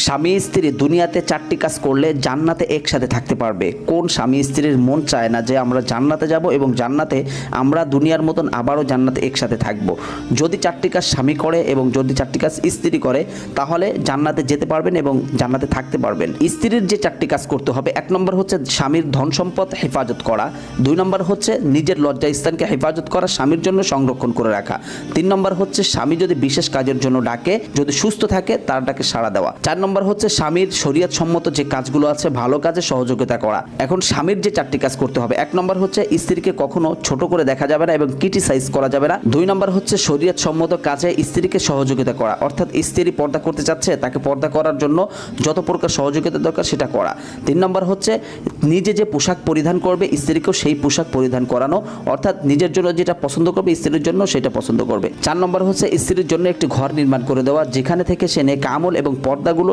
স্বামী স্ত্রী দুনিয়াতে 4টি কাজ করলে জান্নাতে একসাথে থাকতে পারবে। কোন স্বামী স্ত্রীর মন চায় না যে আমরা জান্নাতে যাব এবং জান্নাতে আমরা দুনিয়ার মতন আবারও জান্নাতে একসাথে থাকব? যদি 4টি কাজ স্বামী করে এবং যদি 4টি কাজ স্ত্রী করে তাহলে জান্নাতে যেতে পারবেন এবং জান্নাতে থাকতে পারবেন। স্ত্রীর যে 4টি কাজ করতে হবে, 1 নম্বর হচ্ছে স্বামীর ধন সম্পদ হেফাজত করা, 2 নম্বর হচ্ছে নিজের লজ্জাস্থানকে হেফাজত করা, স্বামীর জন্য সংরক্ষণ করে রাখা, 3 নম্বর হচ্ছে স্বামী যদি বিশেষ কাজের জন্য ডাকে, যদি সুস্থ থাকে তার ডাকে সাড়া দেওয়া, 4 নম্বর হচ্ছে স্বামীর শরীয়ত সম্মত যে কাজগুলো আছে ভালো কাজে সহযোগিতা করা। এখন স্বামীর যে 4টি কাজ করতে হবে, 1 নম্বর হচ্ছে স্ত্রীকে কখনো ছোট করে দেখা যাবে না এবং ক্রিটিসাইজ করা যাবে না, 2 নম্বর হচ্ছে শরীয়ত সম্মত কাজে স্ত্রীকে সহযোগিতা করা, অর্থাৎ স্ত্রী পর্দা করতে চাচ্ছে তাকে পর্দা করার জন্য যত প্রকার সহযোগিতা দরকার সেটা করা, 3 নম্বর হচ্ছে নিজে যে পোশাক পরিধান করবে স্ত্রীকেও সেই পোশাক পরিধান করানো, অর্থাৎ নিজের জন্য যেটা পছন্দ করবে স্ত্রীর জন্য সেটা পছন্দ করবে, 4 নম্বর হচ্ছে স্ত্রীর জন্য একটি ঘর নির্মাণ করে দেওয়া যেখানে থেকে সে নেক আমল এবং পর্দাগুলো